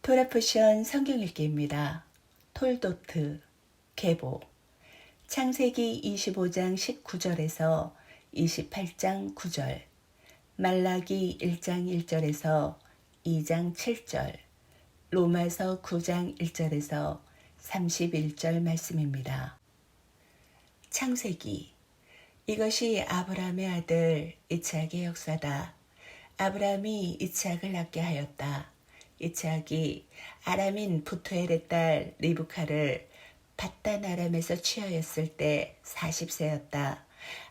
토라포션 성경 읽기입니다. 톨도트, 계보, 창세기 25장 19절에서 28장 9절, 말라기 1장 1절에서 2장 7절, 로마서 9장 1절에서 31절 말씀입니다. 창세기, 이것이 아브라함의 아들 이삭의 역사다. 아브라함이 이삭을 낳게 하였다. 이삭이 아람인 부투엘의 딸 리브카를 밧단 아람에서 취하였을 때 40세였다.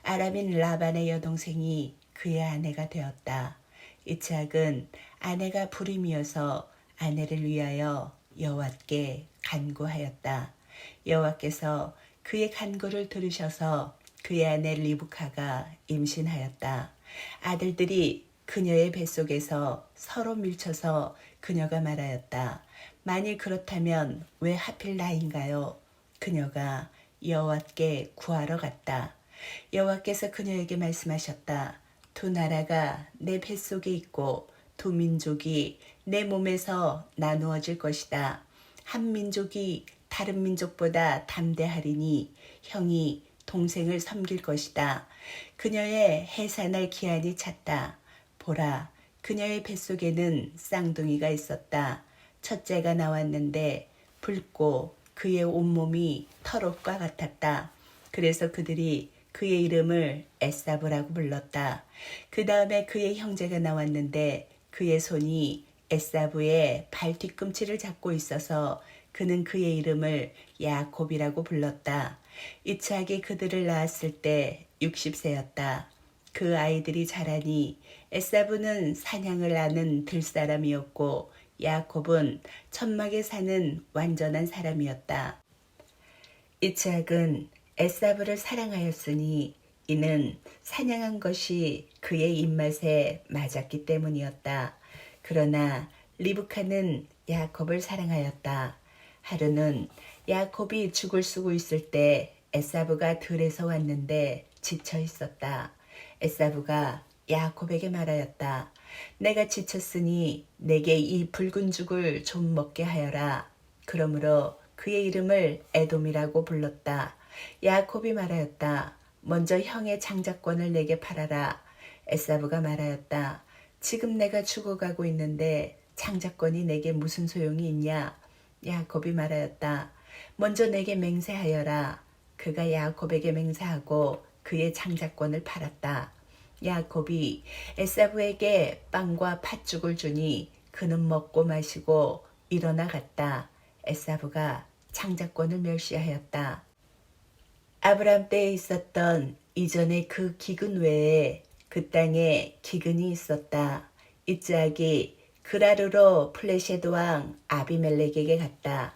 아람인 라반의 여동생이 그의 아내가 되었다. 이삭은 아내가 불임이어서 아내를 위하여 여호와께 간구하였다. 여호와께서 그의 간구를 들으셔서 그의 아내 리브카가 임신하였다. 아들들이 그녀의 뱃속에서 서로 밀쳐서 그녀가 말하였다. 만일 그렇다면 왜 하필 나인가요? 그녀가 여호와께 구하러 갔다. 여호와께서 그녀에게 말씀하셨다. 두 나라가 내 뱃속에 있고 두 민족이 내 몸에서 나누어질 것이다. 한 민족이 다른 민족보다 담대하리니 형이 동생을 섬길 것이다. 그녀의 해산할 기한이 찼다. 보라, 그녀의 뱃속에는 쌍둥이가 있었다. 첫째가 나왔는데 붉고 그의 온몸이 털옷과 같았다. 그래서 그들이 그의 이름을 에사브라고 불렀다. 그 다음에 그의 형제가 나왔는데 그의 손이 에사브의 발 뒤꿈치를 잡고 있어서 그는 그의 이름을 야곱이라고 불렀다. 이삭이 그들을 낳았을 때 60세였다. 그 아이들이 자라니 에사브는 사냥을 아는 들사람이었고 야곱은 천막에 사는 완전한 사람이었다. 이삭은 에사브를 사랑하였으니 이는 사냥한 것이 그의 입맛에 맞았기 때문이었다. 그러나 리브카는 야곱을 사랑하였다. 하루는 야곱이 죽을 쓰고 있을 때 에사브가 들에서 왔는데 지쳐 있었다. 에사브가 야곱에게 말하였다. 내가 지쳤으니 내게 이 붉은 죽을 좀 먹게 하여라. 그러므로 그의 이름을 에돔이라고 불렀다. 야곱이 말하였다. 먼저 형의 장자권을 내게 팔아라. 에사브가 말하였다. 지금 내가 죽어가고 있는데 장자권이 내게 무슨 소용이 있냐? 야곱이 말하였다. 먼저 내게 맹세하여라. 그가 야곱에게 맹세하고 그의 장자권을 팔았다. 야곱이 에사브에게 빵과 팥죽을 주니 그는 먹고 마시고 일어나 갔다. 에사브가 장자권을 멸시하였다. 아브람 때에 있었던 이전의 그 기근 외에 그 땅에 기근이 있었다. 이삭이 그라르로 플레셋 왕 아비멜렉에게 갔다.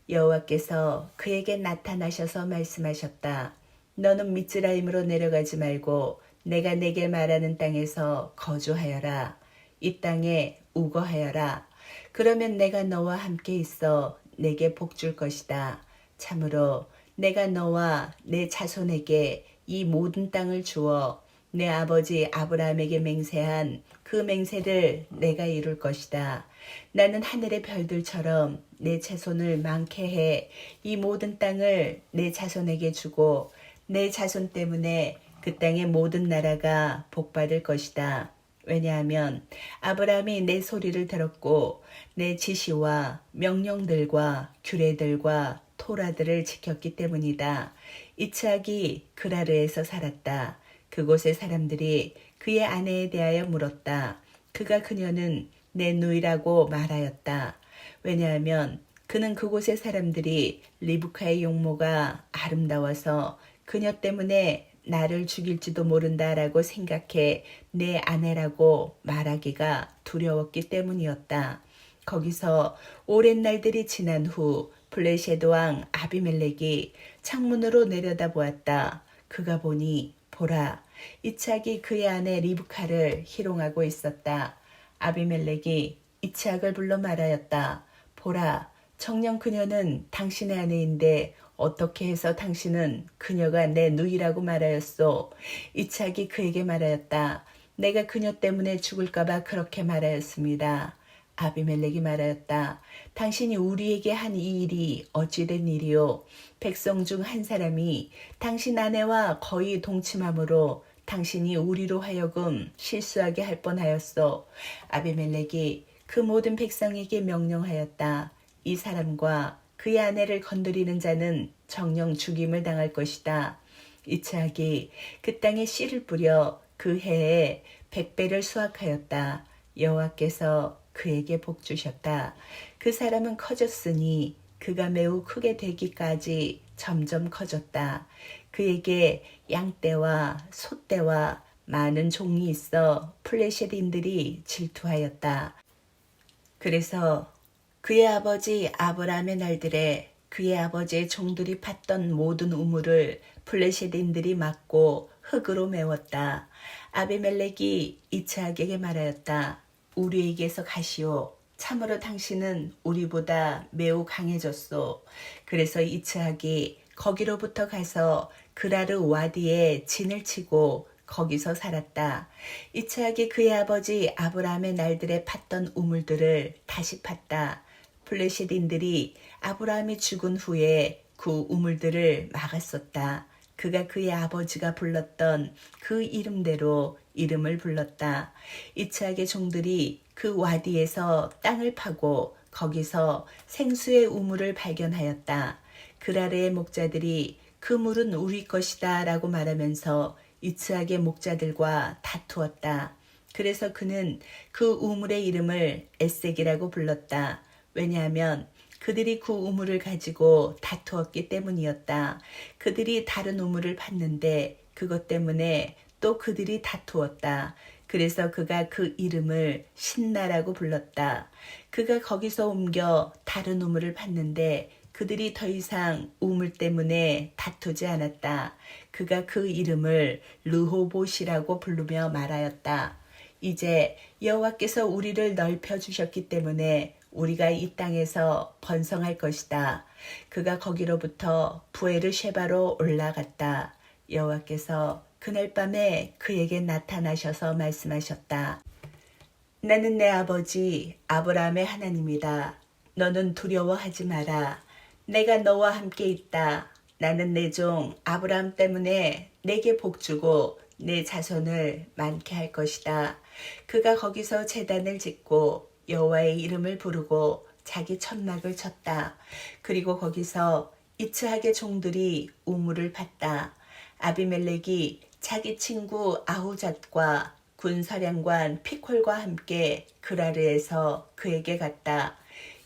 여호와께서 그에게 나타나셔서 말씀하셨다. 너는 미ツ라임으로 내려가지 말고 내가 내게 말하는 땅에서 거주하여라. 이 땅에 우거하여라. 그러면 내가 너와 함께 있어 내게 복 줄 것이다. 참으로 내가 너와 내 자손에게 이 모든 땅을 주어 내 아버지 아브라함에게 맹세한 그 맹세를 내가 이룰 것이다. 나는 하늘의 별들처럼 내 자손을 많게 해 이 모든 땅을 내 자손에게 주고 내 자손 때문에 그 땅의 모든 나라가 복받을 것이다. 왜냐하면 아브라함이 내 소리를 들었고 내 지시와 명령들과 규례들과 토라들을 지켰기 때문이다. 이삭이 그라르에서 살았다. 그곳의 사람들이 그의 아내에 대하여 물었다. 그가 그녀는 내 누이라고 말하였다. 왜냐하면 그는 그곳의 사람들이 리브카의 용모가 아름다워서 그녀 때문에 나를 죽일지도 모른다라고 생각해 내 아내라고 말하기가 두려웠기 때문이었다. 거기서 오랜 날들이 지난 후 블레셋 왕 아비멜렉이 창문으로 내려다보았다. 그가 보니 보라, 이삭이 그의 아내 리브카를 희롱하고 있었다. 아비멜렉이 이삭을 불러 말하였다. 보라, 정녕 그녀는 당신의 아내인데 어떻게 해서 당신은 그녀가 내 누이라고 말하였소? 이삭이 그에게 말하였다. 내가 그녀 때문에 죽을까 봐 그렇게 말하였습니다. 아비멜렉이 말하였다. 당신이 우리에게 한 이 일이 어찌된 일이요? 백성 중 한 사람이 당신 아내와 거의 동침함으로 당신이 우리로 하여금 실수하게 할 뻔하였소. 아비멜렉이 그 모든 백성에게 명령하였다. 이 사람과 그의 아내를 건드리는 자는 정령 죽임을 당할 것이다. 이스하기 그 땅에 씨를 뿌려 그 해에 100배를 수확하였다. 여호와께서 그에게 복 주셨다. 그 사람은 커졌으니 그가 매우 크게 되기까지 점점 커졌다. 그에게 양떼와 소떼와 많은 종이 있어 플레셋인들이 질투하였다. 그래서 그의 아버지 아브라함의 날들에 그의 아버지의 종들이 팠던 모든 우물을 블레셋인들이 막고 흙으로 메웠다. 아비멜렉이 이스하크에게 말하였다. 우리에게서 가시오. 참으로 당신은 우리보다 매우 강해졌소. 그래서 이스하크이 거기로부터 가서 그라르 와디에 진을 치고 거기서 살았다. 이스하크이 그의 아버지 아브라함의 날들에 팠던 우물들을 다시 팠다. 블레셋인들이 아브라함이 죽은 후에 그 우물들을 막았었다. 그가 그의 아버지가 불렀던 그 이름대로 이름을 불렀다. 이스하크의 종들이 그 와디에서 땅을 파고 거기서 생수의 우물을 발견하였다. 그라르의 목자들이 그 물은 우리 것이다 라고 말하면서 이스하크의 목자들과 다투었다. 그래서 그는 그 우물의 이름을 에색이라고 불렀다. 왜냐하면 그들이 그 우물을 가지고 다투었기 때문이었다. 그들이 다른 우물을 팠는데 그것 때문에 또 그들이 다투었다. 그래서 그가 그 이름을 신나라고 불렀다. 그가 거기서 옮겨 다른 우물을 팠는데 그들이 더 이상 우물 때문에 다투지 않았다. 그가 그 이름을 르호봇이라고 부르며 말하였다. 이제 여호와께서 우리를 넓혀주셨기 때문에 우리가 이 땅에서 번성할 것이다. 그가 거기로부터 부에르쉐바로 올라갔다. 여호와께서 그날 밤에 그에게 나타나셔서 말씀하셨다. 나는 내 아버지 아브라함의 하나님이다. 너는 두려워하지 마라. 내가 너와 함께 있다. 나는 내 종 아브라함 때문에 내게 복주고 내 자손을 많게 할 것이다. 그가 거기서 제단을 짓고 여호와의 이름을 부르고 자기 천막을 쳤다. 그리고 거기서 이스하크의 종들이 우물을 팠다. 아비멜렉이 자기 친구 아후잣과 군사령관 피콜과 함께 그라르에서 그에게 갔다.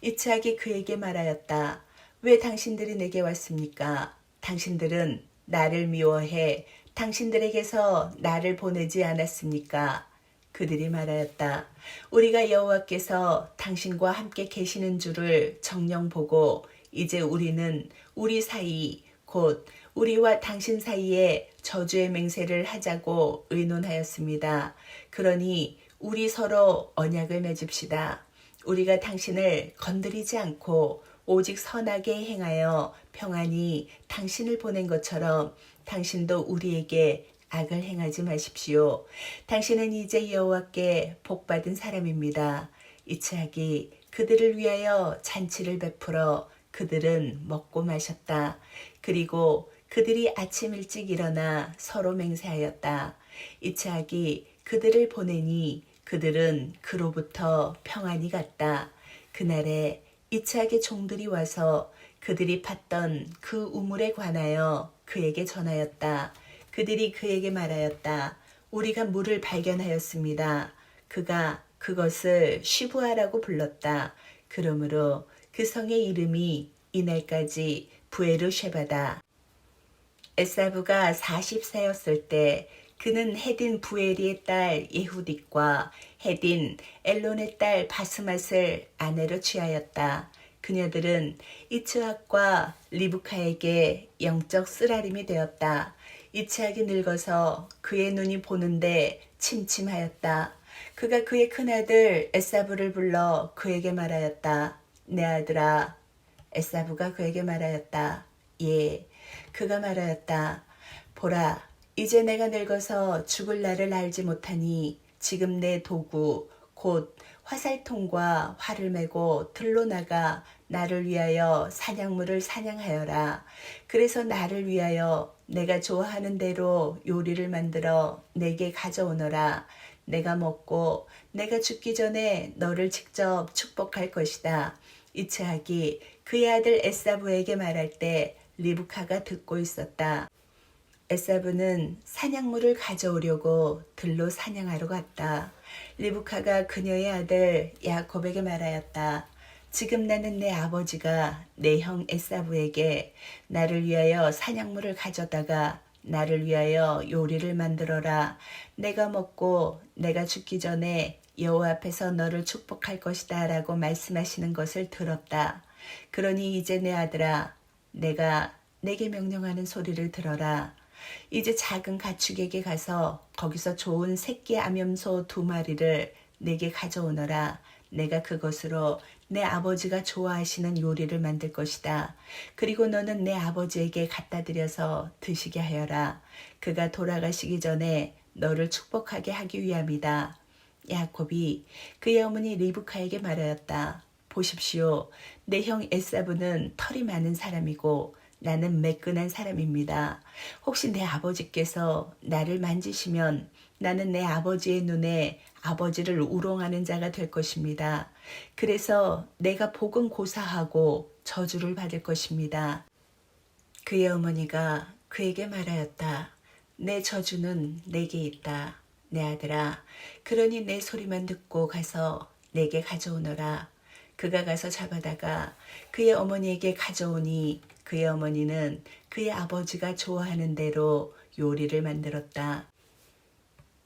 이스하크이 그에게 말하였다. 왜 당신들이 내게 왔습니까? 당신들은 나를 미워해 당신들에게서 나를 보내지 않았습니까? 그들이 말하였다. 우리가 여호와께서 당신과 함께 계시는 줄을 정녕 보고 이제 우리는 우리 사이 곧 우리와 당신 사이에 저주의 맹세를 하자고 의논하였습니다. 그러니 우리 서로 언약을 맺읍시다. 우리가 당신을 건드리지 않고 오직 선하게 행하여 평안히 당신을 보낸 것처럼 당신도 우리에게 악을 행하지 마십시오. 당신은 이제 여호와께 복받은 사람입니다. 이스하크이 그들을 위하여 잔치를 베풀어 그들은 먹고 마셨다. 그리고 그들이 아침 일찍 일어나 서로 맹세하였다. 이스하크이 그들을 보내니 그들은 그로부터 평안히 갔다. 그날에 이스하크의 종들이 와서 그들이 팠던 그 우물에 관하여 그에게 전하였다. 그들이 그에게 말하였다. 우리가 물을 발견하였습니다. 그가 그것을 시부아라고 불렀다. 그러므로 그 성의 이름이 이날까지 부에르쉐바다. 에사브가 40세였을 때 그는 헤딘 부에리의 딸 예후딕과 헤딘 엘론의 딸 바스맛을 아내로 취하였다. 그녀들은 이스하크와 리브카에게 영적 쓰라림이 되었다. 이스하크이 늙어서 그의 눈이 보는데 침침하였다. 그가 그의 큰아들 에사브를 불러 그에게 말하였다. 내 아들아. 에사브가 그에게 말하였다. 예. 그가 말하였다. 보라, 이제 내가 늙어서 죽을 날을 알지 못하니 지금 내 도구 곧 화살통과 활을 메고 들로 나가 나를 위하여 사냥물을 사냥하여라. 그래서 나를 위하여 내가 좋아하는 대로 요리를 만들어 내게 가져오너라. 내가 먹고 내가 죽기 전에 너를 직접 축복할 것이다. 이스하기 그의 아들 에사브에게 말할 때 리브카가 듣고 있었다. 에사브는 사냥물을 가져오려고 들로 사냥하러 갔다. 리브카가 그녀의 아들 야곱에게 말하였다. 지금 나는 내 아버지가 내 형 에사브에게 나를 위하여 사냥물을 가져다가 나를 위하여 요리를 만들어라. 내가 먹고 내가 죽기 전에 여호와 앞에서 너를 축복할 것이다 라고 말씀하시는 것을 들었다. 그러니 이제 내 아들아, 내가 내게 명령하는 소리를 들어라. 이제 작은 가축에게 가서 거기서 좋은 새끼 암염소 2마리를 내게 가져오너라. 내가 그것으로 내 아버지가 좋아하시는 요리를 만들 것이다. 그리고 너는 내 아버지에게 갖다 드려서 드시게 하여라. 그가 돌아가시기 전에 너를 축복하게 하기 위함이다. 야곱이 그의 어머니 리브카에게 말하였다. 보십시오. 내 형 에사브는 털이 많은 사람이고 나는 매끈한 사람입니다. 혹시 내 아버지께서 나를 만지시면 나는 내 아버지의 눈에 아버지를 우롱하는 자가 될 것입니다. 그래서 내가 복은 고사하고 저주를 받을 것입니다. 그의 어머니가 그에게 말하였다. 내 저주는 내게 있다. 내 아들아, 그러니 내 소리만 듣고 가서 내게 가져오너라. 그가 가서 잡아다가 그의 어머니에게 가져오니 그의 어머니는 그의 아버지가 좋아하는 대로 요리를 만들었다.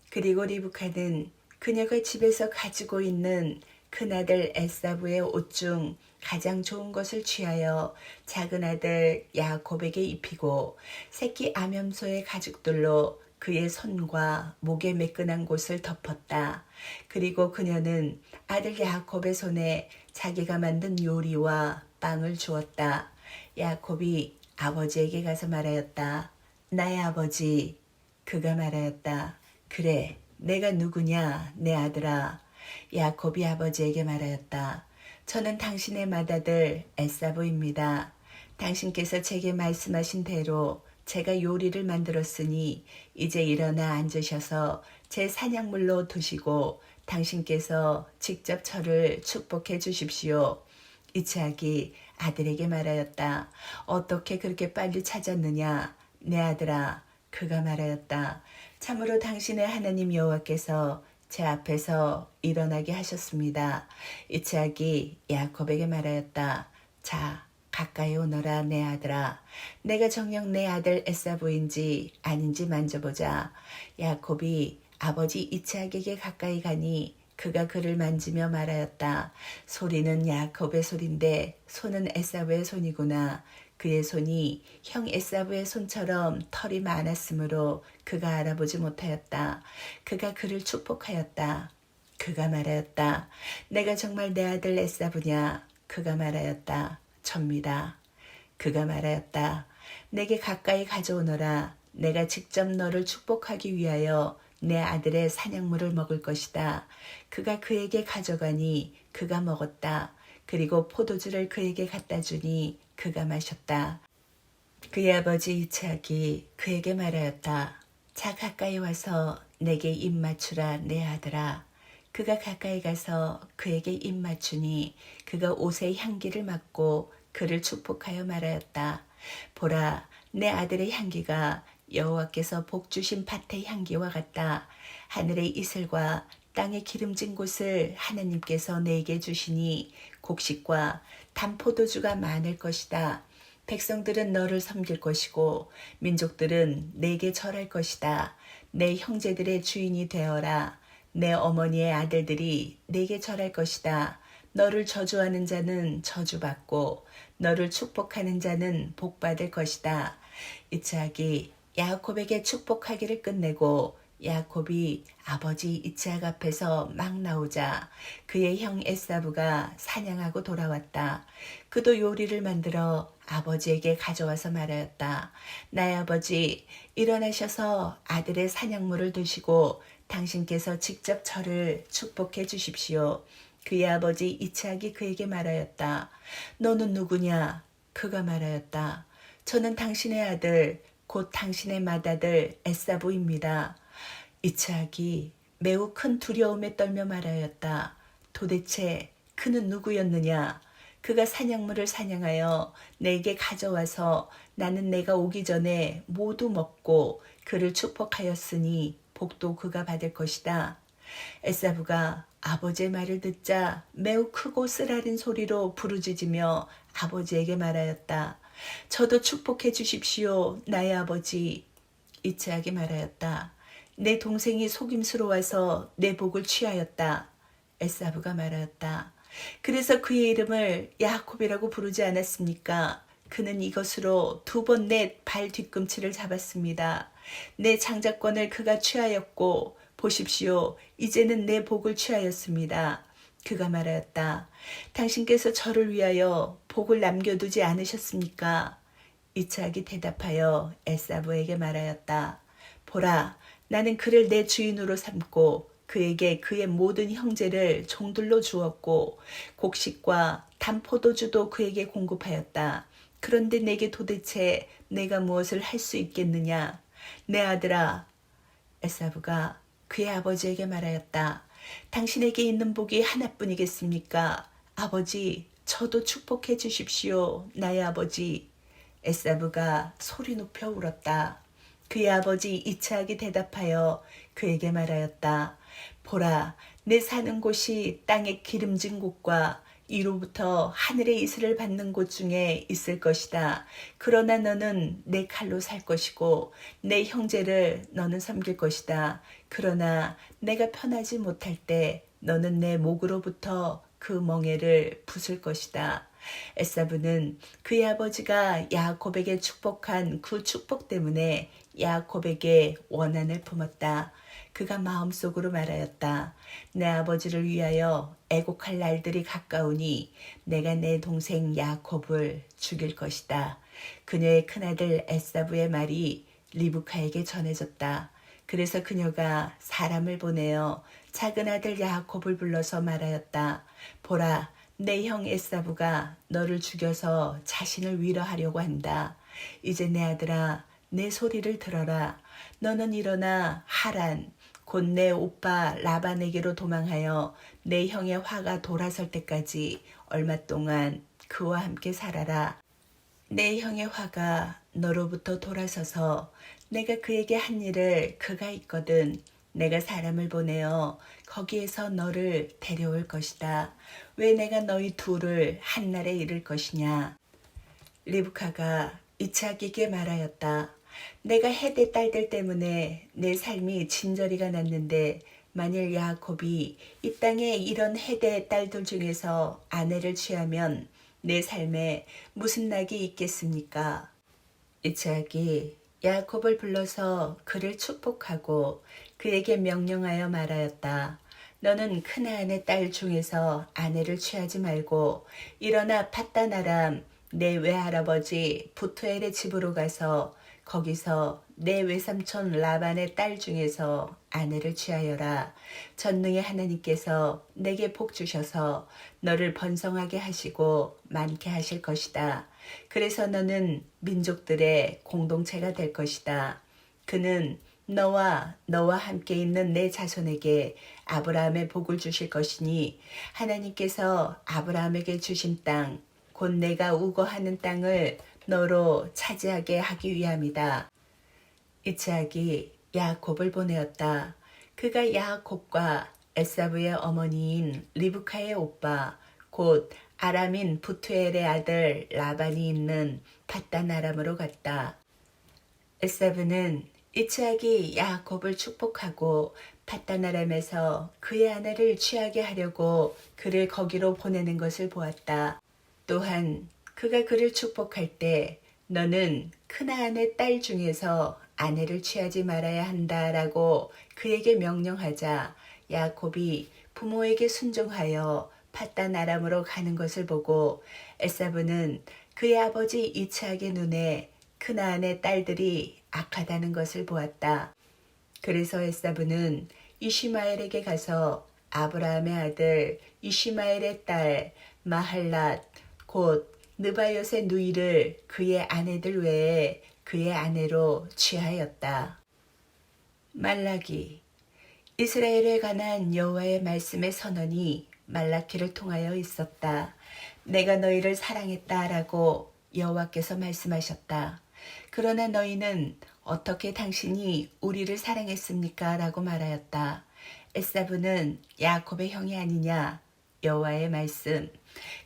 그리고 리브카는 그녀가 집에서 가지고 있는 큰아들 에사브의 옷 중 가장 좋은 것을 취하여 작은 아들 야곱에게 입히고 새끼 암염소의 가죽들로 그의 손과 목의 매끈한 곳을 덮었다. 그리고 그녀는 아들 야곱의 손에 자기가 만든 요리와 빵을 주었다. 야곱이 아버지에게 가서 말하였다. 나의 아버지. 그가 말하였다. 그래, 내가 누구냐, 내 아들아. 야곱이 아버지에게 말하였다. 저는 당신의 맏아들 에사브입니다. 당신께서 제게 말씀하신 대로 제가 요리를 만들었으니 이제 일어나 앉으셔서 제 사냥물로 드시고 당신께서 직접 저를 축복해 주십시오. 이스하기 아들에게 말하였다. 어떻게 그렇게 빨리 찾았느냐, 내 아들아. 그가 말하였다. 참으로 당신의 하나님 여호와께서 제 앞에서 일어나게 하셨습니다. 이스하기 야곱에게 말하였다. 자, 가까이 오너라 내 아들아. 내가 정녕 내 아들 에사브인지 아닌지 만져보자. 야곱이 아버지 이스하크에게 가까이 가니 그가 그를 만지며 말하였다. 소리는 야곱의 소리인데 손은 에사브의 손이구나. 그의 손이 형 에사브의 손처럼 털이 많았으므로 그가 알아보지 못하였다. 그가 그를 축복하였다. 그가 말하였다. 내가 정말 내 아들 에사브냐? 그가 말하였다. 접니다. 그가 말하였다. 내게 가까이 가져오너라. 내가 직접 너를 축복하기 위하여 내 아들의 사냥물을 먹을 것이다. 그가 그에게 가져가니 그가 먹었다. 그리고 포도주를 그에게 갖다 주니 그가 마셨다. 그의 아버지 이스하크이 그에게 말하였다. 자, 가까이 와서 내게 입 맞추라 내 아들아. 그가 가까이 가서 그에게 입 맞추니 그가 옷의 향기를 맡고 그를 축복하여 말하였다. 보라, 내 아들의 향기가 여호와께서 복 주신 밭의 향기와 같다. 하늘의 이슬과 땅의 기름진 곳을 하나님께서 내게 주시니 곡식과 단 포도주가 많을 것이다. 백성들은 너를 섬길 것이고 민족들은 내게 절할 것이다. 내 형제들의 주인이 되어라. 내 어머니의 아들들이 내게 절할 것이다. 너를 저주하는 자는 저주받고 너를 축복하는 자는 복받을 것이다. 이스하크이 야곱에게 축복하기를 끝내고 야곱이 아버지 이스하크 앞에서 막 나오자 그의 형 에사브가 사냥하고 돌아왔다. 그도 요리를 만들어 아버지에게 가져와서 말하였다. 나의 아버지, 일어나셔서 아들의 사냥물을 드시고 당신께서 직접 저를 축복해 주십시오. 그의 아버지 이삭이 그에게 말하였다. 너는 누구냐? 그가 말하였다. 저는 당신의 아들 곧 당신의 맏아들 에사브입니다. 이삭이 매우 큰 두려움에 떨며 말하였다. 도대체 그는 누구였느냐? 그가 사냥물을 사냥하여 내게 가져와서 나는 내가 오기 전에 모두 먹고 그를 축복하였으니 복도 그가 받을 것이다. 에사브가 아버지의 말을 듣자 매우 크고 쓰라린 소리로 부르짖으며 아버지에게 말하였다. 저도 축복해 주십시오, 나의 아버지. 이삭이 말하였다. 내 동생이 속임수로 내 복을 취하였다. 에사브가 말하였다. 그래서 그의 이름을 야곱이라고 부르지 않았습니까? 그는 이것으로 2번 내 발 뒤꿈치를 잡았습니다. 내 장자권을 그가 취하였고 보십시오. 이제는 내 복을 취하였습니다. 그가 말하였다. 당신께서 저를 위하여 복을 남겨두지 않으셨습니까? 이삭이 대답하여 에사브에게 말하였다. 보라, 나는 그를 내 주인으로 삼고 그에게 그의 모든 형제를 종들로 주었고 곡식과 단포도주도 그에게 공급하였다. 그런데 내게 도대체 내가 무엇을 할 수 있겠느냐? 내 아들아. 에사브가 그의 아버지에게 말하였다. 당신에게 있는 복이 하나뿐이겠습니까? 아버지, 저도 축복해 주십시오, 나의 아버지. 에사브가 소리 높여 울었다. 그의 아버지 이삭이 대답하여 그에게 말하였다. 보라, 내 사는 곳이 땅의 기름진 곳과 이로부터 하늘의 이슬을 받는 곳 중에 있을 것이다. 그러나 너는 내 칼로 살 것이고 내 형제를 너는 섬길 것이다. 그러나 내가 편하지 못할 때 너는 내 목으로부터 그 멍에를 부술 것이다. 에사브는 그의 아버지가 야곱에게 축복한 그 축복 때문에 야곱에게 원한을 품었다. 그가 마음속으로 말하였다. 내 아버지를 위하여 애곡할 날들이 가까우니 내가 내 동생 야곱을 죽일 것이다. 그녀의 큰아들 에사브의 말이 리브카에게 전해졌다. 그래서 그녀가 사람을 보내어 작은 아들 야곱을 불러서 말하였다. 보라, 내 형 에사브가 너를 죽여서 자신을 위로하려고 한다. 이제 내 아들아, 내 소리를 들어라. 너는 일어나 하란, 곧 내 오빠 라반에게로 도망하여 내 형의 화가 돌아설 때까지 얼마 동안 그와 함께 살아라. 내 형의 화가 너로부터 돌아서서 내가 그에게 한 일을 그가 있거든 내가 사람을 보내어 거기에서 너를 데려올 것이다. 왜 내가 너희 둘을 한날에 이룰 것이냐? 리브카가 이삭에게 말하였다. 내가 헤대 딸들 때문에 내 삶이 진저리가 났는데 만일 야곱이 이 땅에 이런 헤대의 딸들 중에서 아내를 취하면 내 삶에 무슨 낙이 있겠습니까? 이삭이 야곱을 불러서 그를 축복하고 그에게 명령하여 말하였다. 너는 크나안의 딸 중에서 아내를 취하지 말고 일어나 밧단 아람 내 외할아버지 부투엘의 집으로 가서 거기서 내 외삼촌 라반의 딸 중에서 아내를 취하여라. 전능의 하나님께서 내게 복 주셔서 너를 번성하게 하시고 많게 하실 것이다. 그래서 너는 민족들의 공동체가 될 것이다. 그는 너와 함께 있는 내 자손에게 아브라함의 복을 주실 것이니 하나님께서 아브라함에게 주신 땅, 곧 내가 우거하는 땅을 너로 차지하게 하기 위함이다. 이삭이 야곱을 보내었다. 그가 야곱과 에사브의 어머니인 리브카의 오빠 곧 아람인 부투엘의 아들 라반이 있는 밧단 아람으로 갔다. 에사브는 이삭이 야곱을 축복하고 밧단 아람에서 그의 아내를 취하게 하려고 그를 거기로 보내는 것을 보았다. 또한 그가 그를 축복할 때 너는 크나안의 딸 중에서 아내를 취하지 말아야 한다라고 그에게 명령하자 야곱이 부모에게 순종하여 밧단 아람으로 가는 것을 보고 에사브는 그의 아버지 이삭의 눈에 크나안의 딸들이 악하다는 것을 보았다. 그래서 에사브는 이시마엘에게 가서 아브라함의 아들 이시마엘의 딸 마할랏 곧 느바롯의 누이를 그의 아내들 외에 그의 아내로 취하였다. 말라기 이스라엘에 관한 여호와의 말씀의 선언이 말라키를 통하여 있었다. 내가 너희를 사랑했다라고 여호와께서 말씀하셨다. 그러나 너희는 어떻게 당신이 우리를 사랑했습니까? 라고 말하였다. 에사브는 야곱의 형이 아니냐? 여호와의 말씀.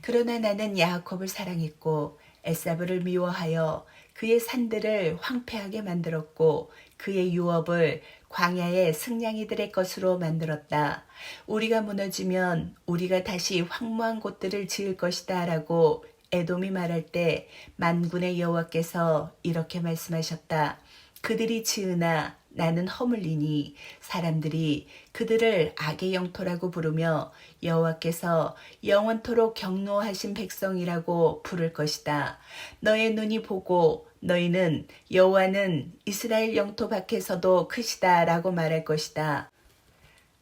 그러나 나는 야곱을 사랑했고 에사브를 미워하여 그의 산들을 황폐하게 만들었고 그의 유업을 광야의 승냥이들의 것으로 만들었다. 우리가 무너지면 우리가 다시 황무한 곳들을 지을 것이다 라고 에돔이 말할 때 만군의 여호와께서 이렇게 말씀하셨다. 그들이 지으나 나는 허물리니 사람들이 그들을 악의 영토라고 부르며 여호와께서 영원토록 경노하신 백성이라고 부를 것이다. 너의 눈이 보고 너희는 여호와는 이스라엘 영토 밖에서도 크시다 라고 말할 것이다.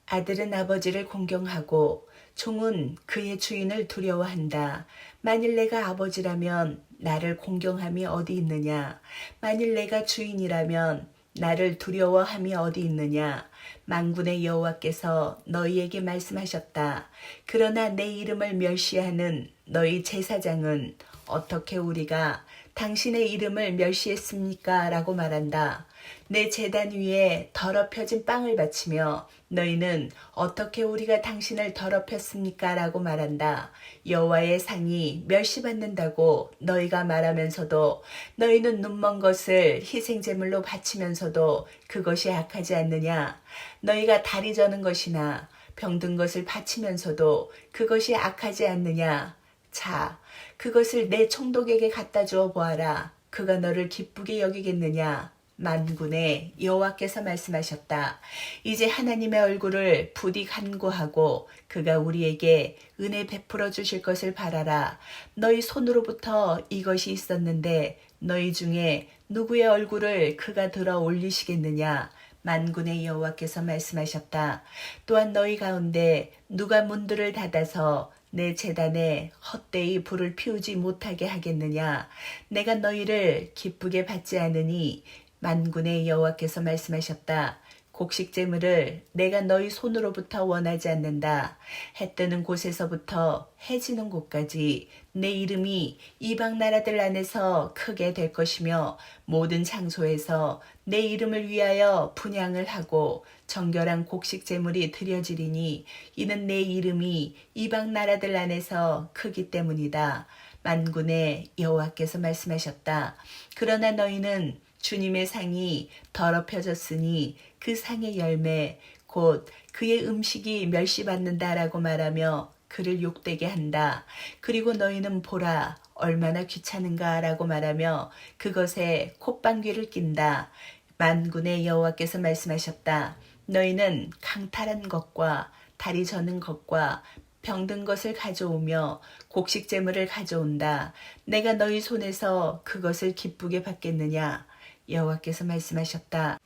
아들은 아버지를 공경하고 종은 그의 주인을 두려워한다. 만일 내가 아버지라면 나를 공경함이 어디 있느냐? 만일 내가 주인이라면 나를 두려워함이 어디 있느냐? 만군의 여호와께서 너희에게 말씀하셨다. 그러나 내 이름을 멸시하는 너희 제사장은 어떻게 우리가 당신의 이름을 멸시했습니까? 라고 말한다. 내 제단 위에 더럽혀진 빵을 바치며 너희는 어떻게 우리가 당신을 더럽혔습니까? 라고 말한다. 여호와의 상이 멸시받는다고 너희가 말하면서도 너희는 눈먼 것을 희생제물로 바치면서도 그것이 악하지 않느냐? 너희가 다리 저는 것이나 병든 것을 바치면서도 그것이 악하지 않느냐? 자, 그것을 내 총독에게 갖다 주어 보아라. 그가 너를 기쁘게 여기겠느냐? 만군의 여호와께서 말씀하셨다. 이제 하나님의 얼굴을 부디 간구하고 그가 우리에게 은혜 베풀어 주실 것을 바라라. 너희 손으로부터 이것이 있었는데 너희 중에 누구의 얼굴을 그가 들어 올리시겠느냐? 만군의 여호와께서 말씀하셨다. 또한 너희 가운데 누가 문들을 닫아서 내 제단에 헛되이 불을 피우지 못하게 하겠느냐? 내가 너희를 기쁘게 받지 않으니 만군의 여호와께서 말씀하셨다. 곡식제물을 내가 너희 손으로부터 원하지 않는다. 해 뜨는 곳에서부터 해 지는 곳까지 내 이름이 이방 나라들 안에서 크게 될 것이며 모든 장소에서 내 이름을 위하여 분향을 하고 정결한 곡식제물이 드려지리니 이는 내 이름이 이방 나라들 안에서 크기 때문이다. 만군의 여호와께서 말씀하셨다. 그러나 너희는 주님의 상이 더럽혀졌으니 그 상의 열매 곧 그의 음식이 멸시받는다라고 말하며 그를 욕되게 한다. 그리고 너희는 보라 얼마나 귀찮은가 라고 말하며 그것에 콧방귀를 낀다. 만군의 여호와께서 말씀하셨다. 너희는 강탈한 것과 다리 저는 것과 병든 것을 가져오며 곡식제물을 가져온다. 내가 너희 손에서 그것을 기쁘게 받겠느냐? 여호와께서 말씀하셨다.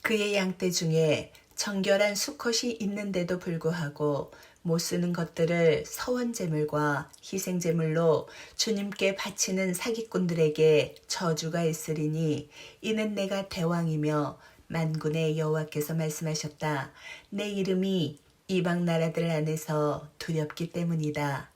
그의 양떼 중에 정결한 수컷이 있는데도 불구하고 못 쓰는 것들을 서원제물과 희생제물로 주님께 바치는 사기꾼들에게 저주가 있으리니 이는 내가 대왕이며 만군의 여호와께서 말씀하셨다. 내 이름이 이방 나라들 안에서 두렵기 때문이다.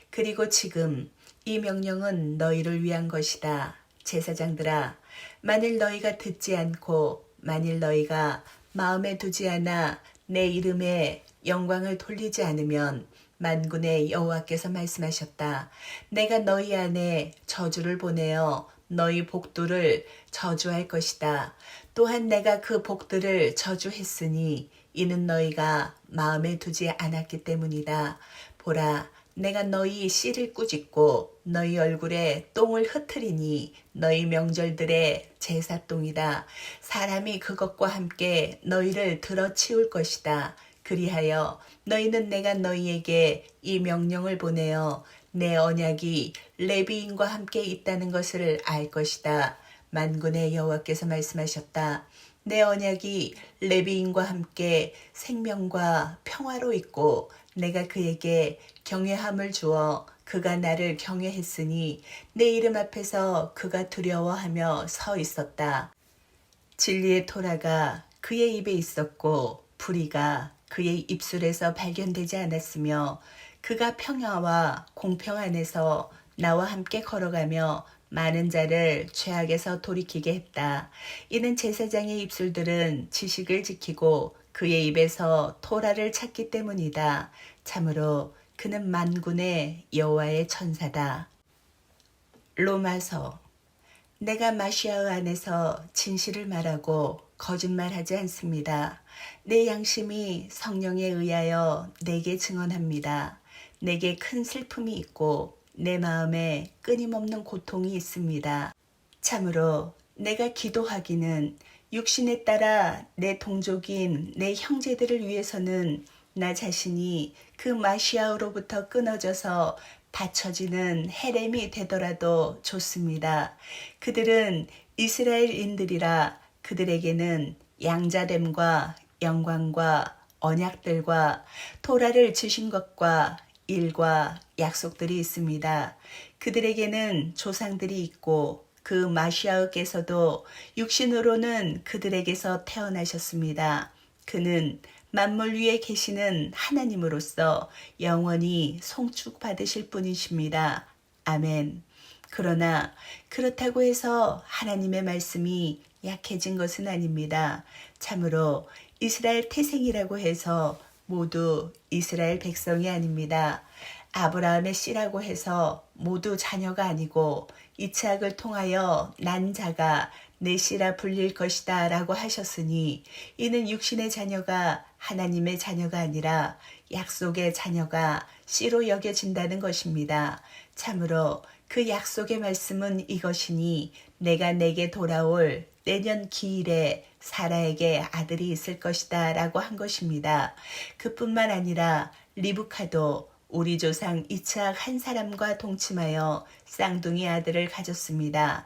그리고 지금 이 명령은 너희를 위한 것이다. 제사장들아, 만일 너희가 듣지 않고 만일 너희가 마음에 두지 않아 내 이름에 영광을 돌리지 않으면 만군의 여호와께서 말씀하셨다. 내가 너희 안에 저주를 보내어 너희 복들을 저주할 것이다. 또한 내가 그 복들을 저주했으니 이는 너희가 마음에 두지 않았기 때문이다. 보라, 내가 너희 씨를 꾸짖고 너희 얼굴에 똥을 흩트리니 너희 명절들의 제사똥이다. 사람이 그것과 함께 너희를 들어치울 것이다. 그리하여 너희는 내가 너희에게 이 명령을 보내어 내 언약이 레위인과 함께 있다는 것을 알 것이다. 만군의 여호와께서 말씀하셨다. 내 언약이 레위인과 함께 생명과 평화로 있고 내가 그에게 경외함을 주어 그가 나를 경외했으니 내 이름 앞에서 그가 두려워하며 서 있었다. 진리의 토라가 그의 입에 있었고 불의가 그의 입술에서 발견되지 않았으며 그가 평화와 공평 안에서 나와 함께 걸어가며 많은 자를 죄악에서 돌이키게 했다. 이는 제사장의 입술들은 지식을 지키고 그의 입에서 토라를 찾기 때문이다. 참으로 그는 만군의 여호와의 천사다. 로마서 내가 마시아 안에서 진실을 말하고 거짓말하지 않습니다. 내 양심이 성령에 의하여 내게 증언합니다. 내게 큰 슬픔이 있고 내 마음에 끊임없는 고통이 있습니다. 참으로 내가 기도하기는 육신에 따라 내 동족인 내 형제들을 위해서는 나 자신이 그 마시아로부터 끊어져서 받쳐지는 헤렘이 되더라도 좋습니다. 그들은 이스라엘인들이라 그들에게는 양자됨과 영광과 언약들과 토라를 주신 것과 일과 약속들이 있습니다. 그들에게는 조상들이 있고 그 마시아께서도 육신으로는 그들에게서 태어나셨습니다. 그는 만물 위에 계시는 하나님으로서 영원히 송축받으실 분이십니다. 아멘. 그러나 그렇다고 해서 하나님의 말씀이 약해진 것은 아닙니다. 참으로 이스라엘 태생이라고 해서 모두 이스라엘 백성이 아닙니다. 아브라함의 씨라고 해서 모두 자녀가 아니고 이삭을 통하여 난 자가 내 씨라 불릴 것이다 라고 하셨으니 이는 육신의 자녀가 하나님의 자녀가 아니라 약속의 자녀가 씨로 여겨진다는 것입니다. 참으로 그 약속의 말씀은 이것이니 내가 내게 돌아올 내년 기일에 사라에게 아들이 있을 것이다 라고 한 것입니다. 그뿐만 아니라 리브카도 우리 조상 이삭 한 사람과 동침하여 쌍둥이 아들을 가졌습니다.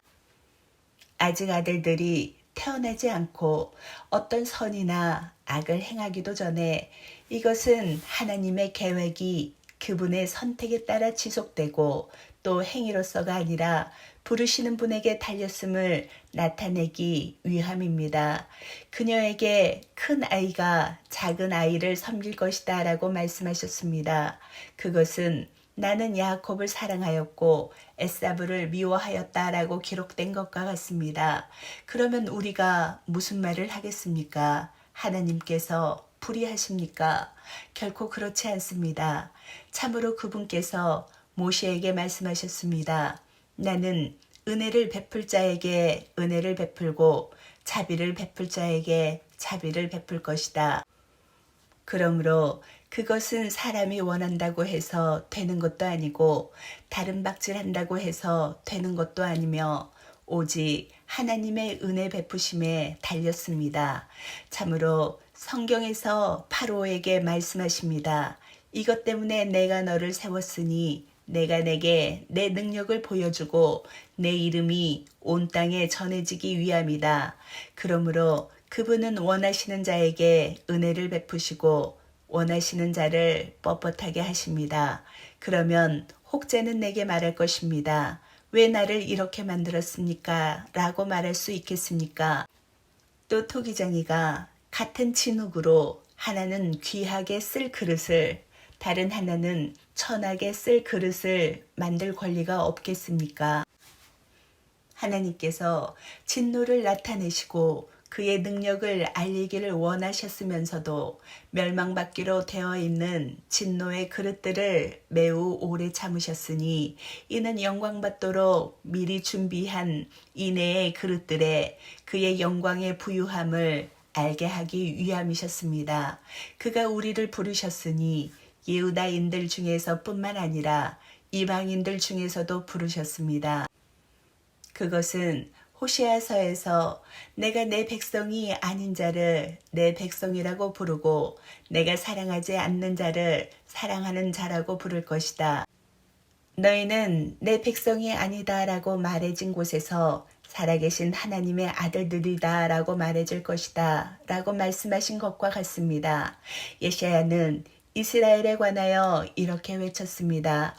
아직 아들들이 태어나지 않고 어떤 선이나 악을 행하기도 전에 이것은 하나님의 계획이 그분의 선택에 따라 지속되고 또 행위로서가 아니라 부르시는 분에게 달렸음을 나타내기 위함입니다. 그녀에게 큰 아이가 작은 아이를 섬길 것이다 라고 말씀하셨습니다. 그것은 나는 야곱을 사랑하였고 에사브를 미워하였다 라고 기록된 것과 같습니다. 그러면 우리가 무슨 말을 하겠습니까? 하나님께서 불의하십니까? 결코 그렇지 않습니다. 참으로 그분께서 모세에게 말씀하셨습니다. 나는 은혜를 베풀 자에게 은혜를 베풀고 자비를 베풀 자에게 자비를 베풀 것이다. 그러므로 그것은 사람이 원한다고 해서 되는 것도 아니고 다른 박질한다고 해서 되는 것도 아니며 오직 하나님의 은혜 베푸심에 달렸습니다. 참으로 성경에서 파로에게 말씀하십니다. 이것 때문에 내가 너를 세웠으니 내가 내게 내 능력을 보여주고 내 이름이 온 땅에 전해지기 위함이다. 그러므로 그분은 원하시는 자에게 은혜를 베푸시고 원하시는 자를 뻣뻣하게 하십니다. 그러면 혹자는 내게 말할 것입니다. 왜 나를 이렇게 만들었습니까? 라고 말할 수 있겠습니까? 또 토기장이가 같은 진흙으로 하나는 귀하게 쓸 그릇을 다른 하나는 천하게 쓸 그릇을 만들 권리가 없겠습니까? 하나님께서 진노를 나타내시고 그의 능력을 알리기를 원하셨으면서도 멸망받기로 되어 있는 진노의 그릇들을 매우 오래 참으셨으니 이는 영광받도록 미리 준비한 인애의 그릇들에 그의 영광의 부유함을 알게 하기 위함이셨습니다. 그가 우리를 부르셨으니 예후다인들 중에서 뿐만 아니라 이방인들 중에서도 부르셨습니다. 그것은 호세아서에서 내가 내 백성이 아닌 자를 내 백성이라고 부르고 내가 사랑하지 않는 자를 사랑하는 자라고 부를 것이다. 너희는 내 백성이 아니다라고 말해진 곳에서 살아계신 하나님의 아들들이다 라고 말해줄 것이다 라고 말씀하신 것과 같습니다. 예샤야는 이스라엘에 관하여 이렇게 외쳤습니다.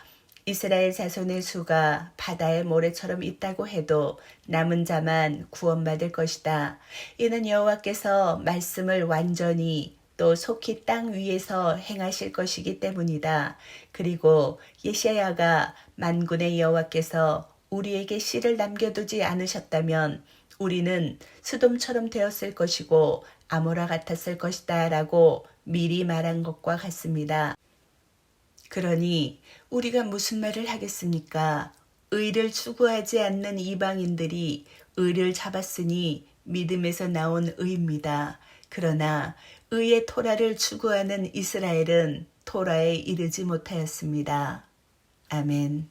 이스라엘 자손의 수가 바다의 모래처럼 있다고 해도 남은 자만 구원받을 것이다. 이는 여호와께서 말씀을 완전히 또 속히 땅 위에서 행하실 것이기 때문이다. 그리고 예샤야가 만군의 여호와께서 우리에게 씨를 남겨두지 않으셨다면 우리는 스돔처럼 되었을 것이고 아모라 같았을 것이다 라고 미리 말한 것과 같습니다. 그러니 우리가 무슨 말을 하겠습니까? 의를 추구하지 않는 이방인들이 의를 잡았으니 믿음에서 나온 의입니다. 그러나 의의 토라를 추구하는 이스라엘은 토라에 이르지 못하였습니다. 아멘.